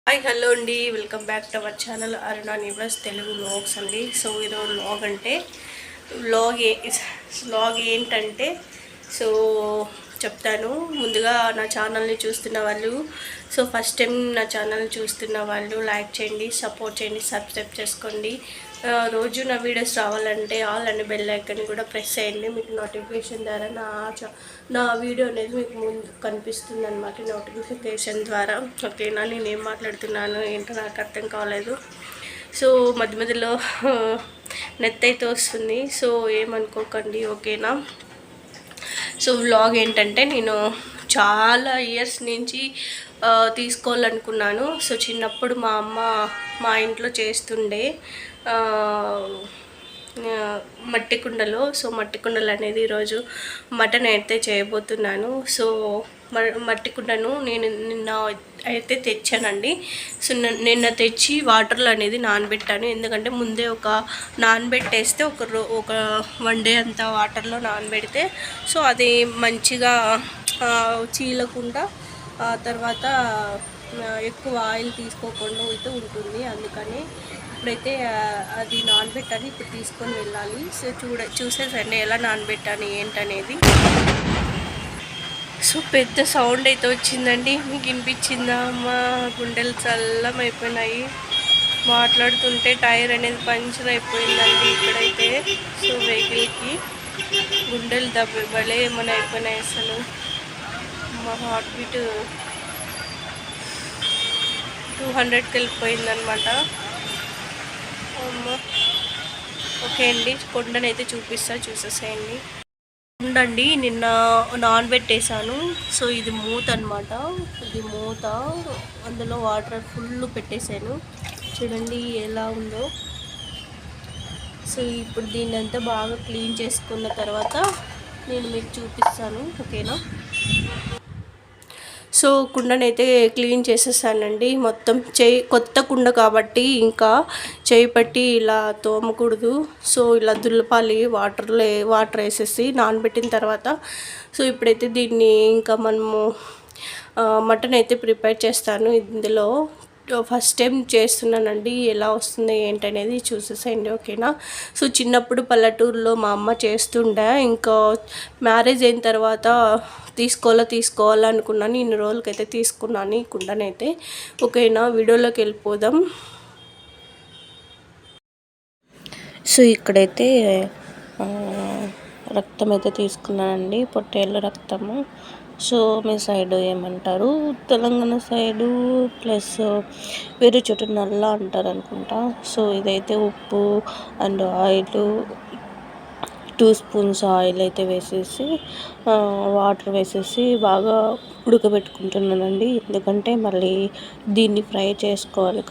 Hi hello అండి, welcome back to our channel Aruna Nivas Telugu vlogs అండి. So ఈరోజు vlog ఏంటంటే సో చెప్తాను. ముందుగా నా ఛానల్ని చూస్తున్న వాళ్ళు, సో ఫస్ట్ టైం నా ఛానల్ని చూస్తున్న వాళ్ళు లైక్ చేయండి, సపోర్ట్ చేయండి, సబ్స్క్రైబ్ చేసుకోండి. రోజు నా వీడియోస్ రావాలంటే ఆల్ అండ్ బెల్ ఐకాన్ కూడా ప్రెస్ చేయండి. మీకు నోటిఫికేషన్ ద్వారా నా వీడియో అనేది మీకు ముందు కనిపిస్తుంది అనమాట, నోటిఫికేషన్ ద్వారా. ఓకేనా, నేను ఏం మాట్లాడుతున్నాను ఏంటో నాకు అర్థం కాలేదు. సో మధ్య మధ్యలో నెట్ అయితే వస్తుంది, సో ఏమనుకోకండి. ఓకేనా, సో వ్లాగ్ ఏంటంటే నేను చాలా ఇయర్స్ నుంచి తీసుకోవాలనుకున్నాను. సో చిన్నప్పుడు మా అమ్మ మా ఇంట్లో చేస్తుండే మట్టి కుండలో. సో మట్టి కుండలు అనేది ఈరోజు మటన్ అయితే చేయబోతున్నాను. సో మట్టి కుండను నేను నిన్న అయితే తెచ్చానండి. సో నిన్న తెచ్చి వాటర్లో అనేది నానబెట్టాను. ఎందుకంటే ముందే ఒక నానబెట్టేస్తే ఒక 1 డే అంతా వాటర్లో నానబెడితే సో అది మంచిగా చీలకుండా తర్వాత ఎక్కువ ఆయిల్ తీసుకోకుండా అయితే ఉంటుంది. అందుకని ఇప్పుడైతే అది నానబెట్టాలి, ఇప్పుడు తీసుకొని వెళ్ళాలి. సో చూసేసండి ఎలా నానబెట్టాను ఏంటనేది. సో పెద్ద సౌండ్ అయితే వచ్చిందండి, మీకు వినిపించిందా? మా గుండెలు చల్లం అయిపోయినాయి. మాట్లాడుతుంటే టైర్ అనేది పంచర్ అయిపోయిందండి ఇక్కడైతే. సో వెహికల్కి గుండెలు భలే ఏమైనా అయిపోయినాయి. అసలు మా హార్ట్ బీట్ 200కి వెళ్ళిపోయిందనమాట. ఓకే అండి, కొండనైతే చూసేసేయండి. ఉండండి, నిన్న నానబెట్టేసాను. సో ఇది మూత అనమాట, ఇది మూత. అందులో వాటర్ ఫుల్ పెట్టేశాను, చూడండి ఎలా ఉందో. సో ఇప్పుడు దీన్ని అంతా బాగా క్లీన్ చేసుకున్న తర్వాత నేను మీకు చూపిస్తాను. ఓకేనా, సో కుండనైతే క్లీన్ చేసేసానండి మొత్తం. కొత్త కుండ కాబట్టి ఇంకా చేయి పట్టి ఇలా తోమకూడదు. సో ఇలా దులపాలి వాటర్ వేసేసి నానబెట్టిన తర్వాత. సో ఇప్పుడైతే దీన్ని ఇంకా మనము మటన్ అయితే ప్రిపేర్ చేస్తాను. ఇందులో ఫస్ట్ టైం చేస్తున్నానండి, ఎలా వస్తుంది ఏంటనేది చూసేసేయండి. ఓకేనా, సో చిన్నప్పుడు పల్లెటూరులో మా అమ్మ చేస్తుండే, ఇంకా మ్యారేజ్ అయిన తర్వాత తీసుకోవాలనుకున్నాను. ఇన్ని రోజులకైతే తీసుకున్నాను ఈ కుండనైతే. ఓకేనా, వీడియోలోకి వెళ్ళిపోదాం. సో ఇక్కడైతే రక్తం అయితే తీసుకున్నానండి, పొట్టేళ్ళ రక్తము. సో మీ సైడు ఏమంటారు? తెలంగాణ సైడు ప్లస్ వేరే చోట నల్ల అంటారు అనుకుంటా. సో ఇదైతే ఉప్పు అండ్ ఆయిల్ 2 స్పూన్స్ ఆయిల్ అయితే వేసేసి వాటర్ వేసేసి బాగా ఉడకబెట్టుకుంటున్నానండి. ఎందుకంటే మళ్ళీ దీన్ని ఫ్రై చేసుకోవాలి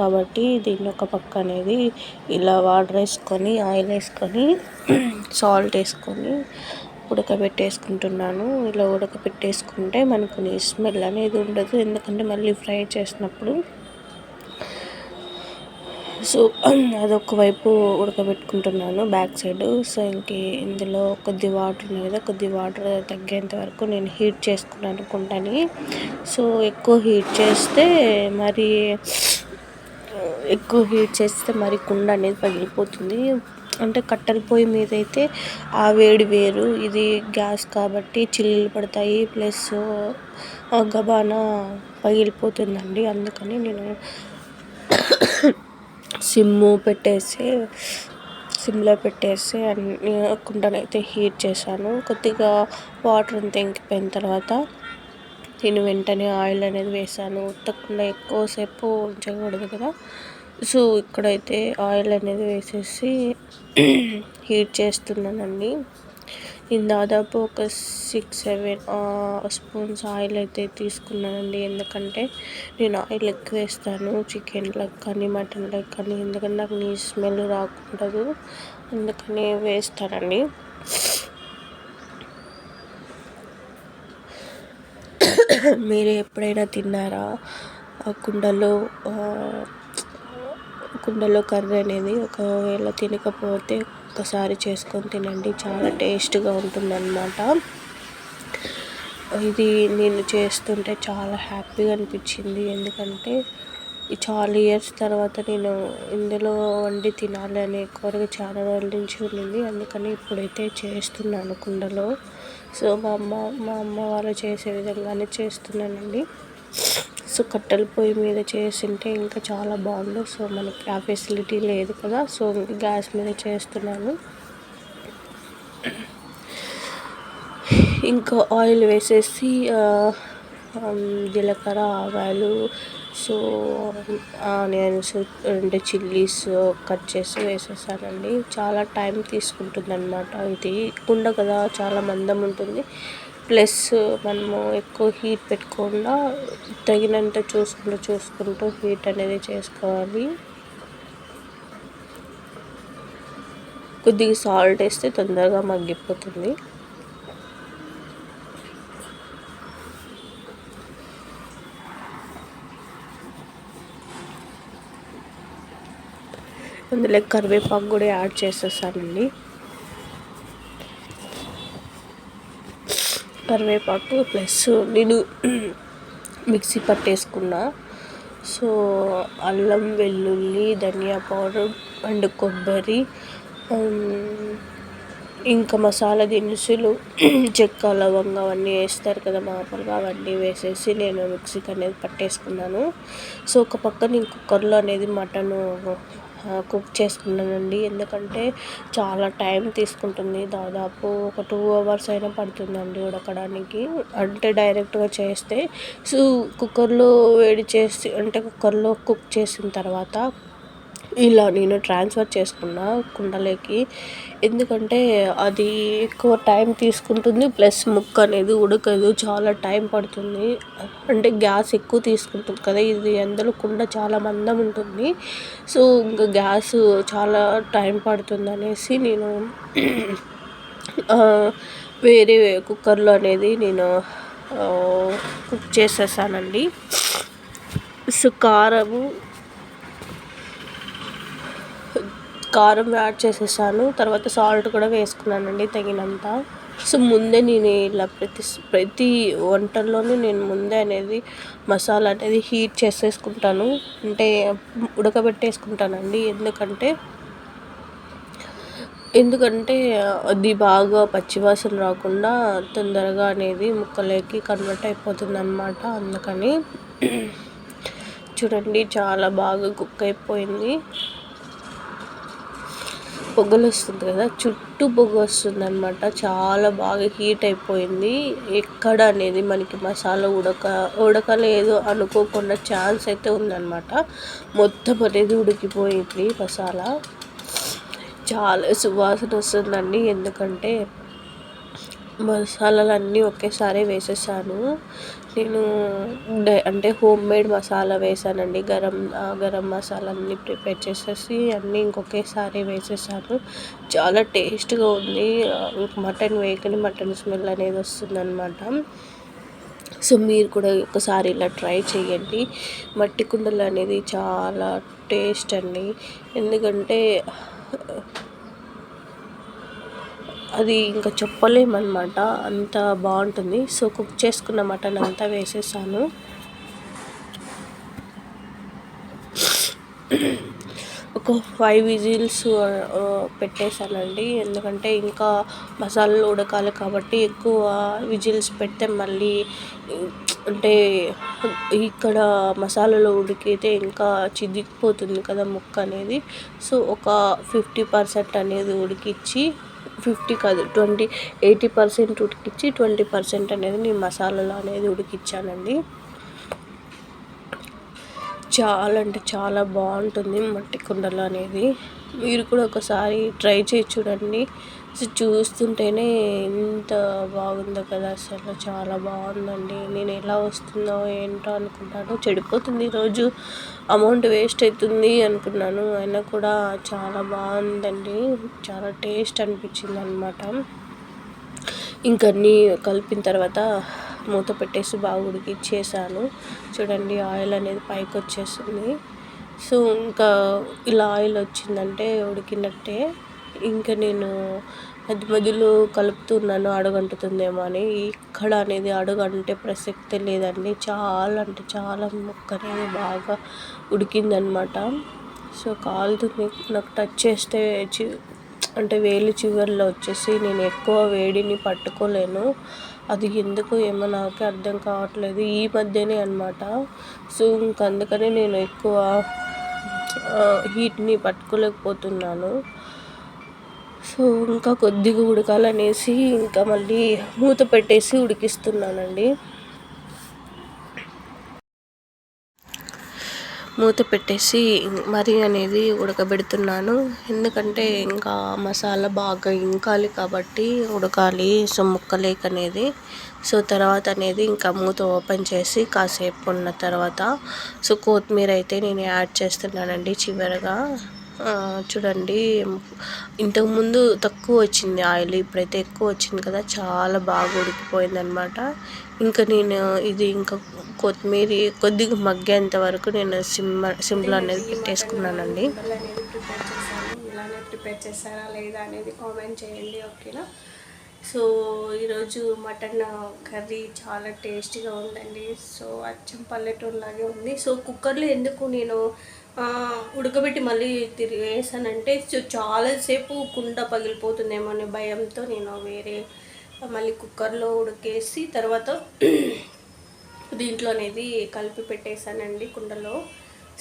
కాబట్టి దీన్ని ఒక పక్క అనేది ఇలా వాటర్ వేసుకొని ఆయిల్ వేసుకొని సాల్ట్ వేసుకొని ఉడకబెట్టేసుకుంటున్నాను. ఇలా ఉడకబెట్టేసుకుంటే మనకు స్మెల్ అనేది ఉండదు, ఎందుకంటే మళ్ళీ ఫ్రై చేసినప్పుడు. సో అదొక వైపు ఉడకబెట్టుకుంటున్నాను బ్యాక్ సైడ్. సో ఇందులో కొద్ది వాటర్ ఉన్నాయి కదా, కొద్ది వాటర్ తగ్గేంత వరకు నేను హీట్ చేసుకున్నాను కుండని. సో ఎక్కువ హీట్ చేస్తే మరి కుండ అనేది పగిలిపోతుంది. అంటే కట్టెల పొయ్యి మీద అయితే ఆ వేడి వేరు, ఇది గ్యాస్ కాబట్టి చిల్లులు పడతాయి, ప్లస్ గబానా పగిలిపోతుందండి. అందుకని నేను సిమ్లో పెట్టేసి కుండనైతే హీట్ చేశాను. కొద్దిగా వాటర్ అంతా ఇంకిపోయిన తర్వాత నేను వెంటనే ఆయిల్ అనేది వేసాను. ఉత్తకుండా ఎక్కువసేపు ఉంచకూడదు కదా. సో ఇక్కడైతే ఆయిల్ అనేది వేసేసి హీట్ చేస్తున్నానండి. నేను దాదాపు ఒక 6-7 స్పూన్స్ ఆయిల్ అయితే తీసుకున్నానండి. ఎందుకంటే నేను ఆయిల్ ఎక్కువ వేస్తాను చికెన్లకు కానీ మటన్లకు కానీ, ఎందుకంటే నాకు నీ స్మెల్ రాకూడదు, అందుకని వేస్తానండి. మీరు ఎప్పుడైనా తిన్నారా కుండలో కర్రీ అనేది? ఒకవేళ తినకపోతే ఒక్కసారి చేసుకొని తినండి, చాలా టేస్ట్గా ఉంటుందన్నమాట. ఇది నేను చేస్తుంటే చాలా హ్యాపీగా అనిపించింది, ఎందుకంటే చాలా ఇయర్స్ తర్వాత నేను ఇందులో వండి తినాలి అనే కోరిక చాలా రోజుల నుంచి ఉండింది. అందుకని ఇప్పుడైతే చేస్తున్నాను కుండలో. సో మా అమ్మ వాళ్ళు చేసే విధంగానే చేస్తున్నానండి. సో కట్టెల పొయ్యి మీద చేసింటే ఇంకా చాలా బాగుండు. సో మనకి ఆ ఫెసిలిటీ లేదు కదా, సో గ్యాస్ మీద చేస్తున్నాను. ఇంకా ఆయిల్ వేసేసి జీలకర్ర, ఆవాలు, సో ఆనియన్స్, 2 చిల్లీస్ కట్ చేసి వేసేసానండి. చాలా టైం తీసుకుంటుంది అనమాట. ఇది కుండ కదా, చాలా మందం ఉంటుంది. ప్లస్ మనము ఎక్కువ హీట్ పెట్టకుండా తగినంత చూసుకుంటూ హీట్ అనేది చేసుకోవాలి. కొద్దిగా సాల్ట్ వేస్తే తొందరగా మగ్గిపోతుంది. అందులో కరివేపాకు కూడా యాడ్ చేసేసానండి. కరివేపాకు ప్లస్ నేను మిక్సీ పట్టేసుకున్నా. సో అల్లం, వెల్లుల్లి, ధనియా పౌడర్ అండ్ కొబ్బరి, ఇంకా మసాలా దినుసులు, చెక్క, లవంగా అవన్నీ వేస్తారు కదా మామూలుగా, అవన్నీ వేసేసి నేను మిక్సీకి అనేది పట్టేసుకున్నాను. సో ఒక పక్క నేను కుక్కర్లో అనేది మటను కుక్ చేసుకున్నానండి. ఎందుకంటే చాలా టైం తీసుకుంటుంది. దాదాపు ఒక 2 hours అయినా పడుతుందండి ఉడకడానికి. అంటే డైరెక్ట్గా చేస్తే సో కుక్కర్లో వేడి చేసి అంటే కుక్కర్లో కుక్ చేసిన తర్వాత ఇలా నేను ట్రాన్స్ఫర్ చేసుకున్నా కుండలోకి. ఎందుకంటే అది ఎక్కువ టైం తీసుకుంటుంది, ప్లస్ ముక్క అనేది ఉడకదు, చాలా టైం పడుతుంది. అంటే గ్యాస్ ఎక్కువ తీసుకుంటుంది కదా, ఇది అందులో కుండ చాలా మందం ఉంటుంది. సో ఇంకా గ్యాస్ చాలా టైం పడుతుంది అనేసి నేను వేరే కుక్కర్లో అనేది నేను కుక్ చేసేసానండి. సో కారం యాడ్ చేసేసాను. తర్వాత సాల్ట్ కూడా వేసుకున్నానండి తగినంత. సో ముందే నేను ఇలా ప్రతి వంటల్లోనూ నేను ముందే అనేది మసాలా అనేది హీట్ చేసేసుకుంటాను, అంటే ఉడకబెట్టేసుకుంటానండి. ఎందుకంటే అది బాగా పచ్చివాసన రాకుండా తొందరగా అనేది ముక్కలోకి కన్వర్ట్ అయిపోతుంది అన్నమాట. అందుకని చూడండి చాలా బాగా కుక్ అయిపోయింది. పొగలు వస్తుంది కదా, చుట్టూ పొగ వస్తుంది అనమాట. చాలా బాగా హీట్ అయిపోయింది. ఎక్కడ అనేది మనకి మసాలా ఉడకలేదు అనుకోకుండా ఛాన్స్ అయితే ఉందన్నమాట. మొత్తం అనేది ఉడికిపోయింది మసాలా. చాలా సువాసన వస్తుందండి. ఎందుకంటే మసాలాలన్నీ ఒకేసారి వేసేసాను నేను. అంటే హోమ్ మేడ్ మసాలా వేసానండి. గరం మసాలా అన్నీ ప్రిపేర్ చేసేసి అన్నీ ఇంకొకేసారి వేసేసాను. చాలా టేస్ట్గా ఉంది. మటన్ వేయకని మటన్ స్మెల్ అనేది వస్తుందన్నమాట. సో మీరు కూడా ఒకసారి ఇలా ట్రై చేయండి. మట్టి కుండలు అనేది చాలా టేస్ట్ అండి. ఎందుకంటే అది ఇంకా చెప్పలేమన్నమాట, అంత బాగుంటుంది. సో కుక్ చేసుకున్న మటన్ అంతా వేసేసాను. ఒక 5 విజిల్స్ పెట్టేశానండి. ఎందుకంటే ఇంకా మసాలాలు ఉడకాలి కాబట్టి ఎక్కువ విజిల్స్ పెడితే మళ్ళీ అంటే ఇక్కడ మసాలాలో ఉడికితే ఇంకా చిదికిపోతుంది కదా ముక్క అనేది. సో ఒక 50% అనేది ఉడికించి, 50 కాదు 80% ఉడికించి 20% అనేది నేను మసాలాలో అనేది ఉడికించానండి. చాలా అంటే చాలా బాగుంటుంది మట్టి కుండలు అనేది. మీరు కూడా ఒకసారి ట్రై చేసి చూడండి. చూస్తుంటేనే ఎంత బాగుందో కదా, అసలు చాలా బాగుందండి. నేను ఎలా వస్తుందో ఏంటో అనుకుంటాను, చెడిపోతుంది ఈరోజు, అమౌంట్ వేస్ట్ అవుతుంది అనుకున్నాను. అయినా కూడా చాలా బాగుందండి, చాలా టేస్ట్ అనిపించింది అనమాట. ఇంకన్నీ కలిపిన తర్వాత మూత పెట్టేసి బాగా ఉడికిచ్చేసాను. చూడండి ఆయిల్ అనేది పైకి వచ్చేస్తుంది. సో ఇంకా ఇలా ఆయిల్ వచ్చిందంటే ఉడికినట్టే. ఇంకా నేను మధ్య మధ్యలో కలుపుతున్నాను అడుగంటుతుందేమో అని. ఇక్కడ అనేది అడుగంటే ప్రసక్తే లేదండి. చాలా అంటే చాలా ముక్క అనేది బాగా ఉడికిందనమాట. సో కాలుతుంది, నాకు టచ్ చేస్తే అంటే వేలు చివరిలో వచ్చేసి నేను ఎక్కువ వేడిని పట్టుకోలేను. అది ఎందుకు ఏమో నాకే అర్థం కావట్లేదు ఈ మధ్యనే అనమాట. సో అందుకనే నేను ఎక్కువ హీట్ని పట్టుకోలేకపోతున్నాను. సో ఇంకా కొద్దిగా ఉడకాలనేసి ఇంకా మళ్ళీ మూత పెట్టేసి ఉడికిస్తున్నానండి. మూత పెట్టేసి మరీ అనేది ఉడకబెడుతున్నాను. ఎందుకంటే ఇంకా మసాలా బాగా ఇంకాలి కాబట్టి ఉడకాలి. సో ముక్కలేక అనేది సో తర్వాత అనేది ఇంకా మూత ఓపెన్ చేసి కాసేపు ఉన్న తర్వాత సో కొత్తిమీర అయితే నేను యాడ్ చేస్తున్నానండి చివరగా. చూడండి, ఇంతకుముందు తక్కువ వచ్చింది ఆయిల్, ఇప్పుడైతే ఎక్కువ వచ్చింది కదా, చాలా బాగా ఉడికిపోయింది అనమాట. ఇంకా నేను ఇది ఇంకా కొత్తిమీర కొద్దిగా మగ్గేంత వరకు నేను సింపుల్ అనేది పెట్టేసుకున్నానండి. ఇలానే ప్రిపేర్ చేస్తారా లేదా అనేది కామెంట్ చేయండి, ఓకేనా. సో ఈరోజు మటన్ కర్రీ చాలా టేస్టీగా ఉందండి. సో అచ్చం పల్లెటూరులాగే ఉంది. సో కుక్కర్లో ఎందుకు నేను ఉడకబెట్టి మళ్ళీ తిరిగి వేసానంటే చాలాసేపు కుండ పగిలిపోతుందేమో అనే భయంతో నేను వేరే మళ్ళీ కుక్కర్లో ఉడికేసి తర్వాత దీంట్లో అనేది కలిపి పెట్టేశానండి కుండలో.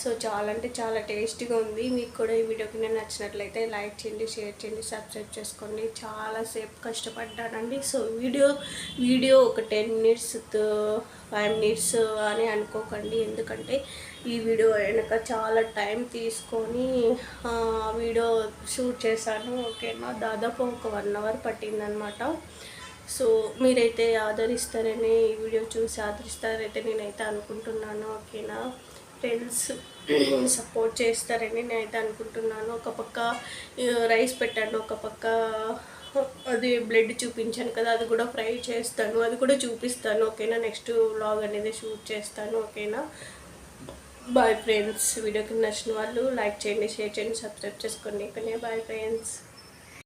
సో చాలా అంటే చాలా టేస్టీగా ఉంది. మీకు కూడా ఈ వీడియోకి నేను నచ్చినట్లయితే లైక్ చేయండి, షేర్ చేయండి, సబ్స్క్రైబ్ చేసుకోండి. చాలాసేపు కష్టపడ్డానండి. సో వీడియో ఒక 10 మినిట్స్ 5 మినిట్స్ అని అనుకోకండి, ఎందుకంటే ఈ వీడియో వెనక చాలా టైం తీసుకొని వీడియో షూట్ చేశాను, ఓకేనా. దాదాపు ఒక 1 అవర్ పట్టిందనమాట. సో మీరైతే ఆదరిస్తారని, ఈ వీడియో చూసి ఆదరిస్తారైతే నేనైతే అనుకుంటున్నాను, ఓకేనా ఫ్రెండ్స్. సపోర్ట్ చేస్తారని నేనైతే అనుకుంటున్నాను. ఒక పక్క రైస్ పెట్టాను, ఒక పక్క అది బ్లడ్ చూపించాను కదా, అది కూడా ఫ్రై చేస్తాను, అది కూడా చూపిస్తాను, ఓకేనా. నెక్స్ట్ వ్లాగ్ అనేది షూట్ చేస్తాను, ఓకేనా. Bye friends. వీడియోకి నచ్చిన వాళ్ళు లైక్ చేయండి, షేర్ చేయండి, సబ్స్క్రైబ్ చేసుకోండి, ఓకేనా. Bye friends.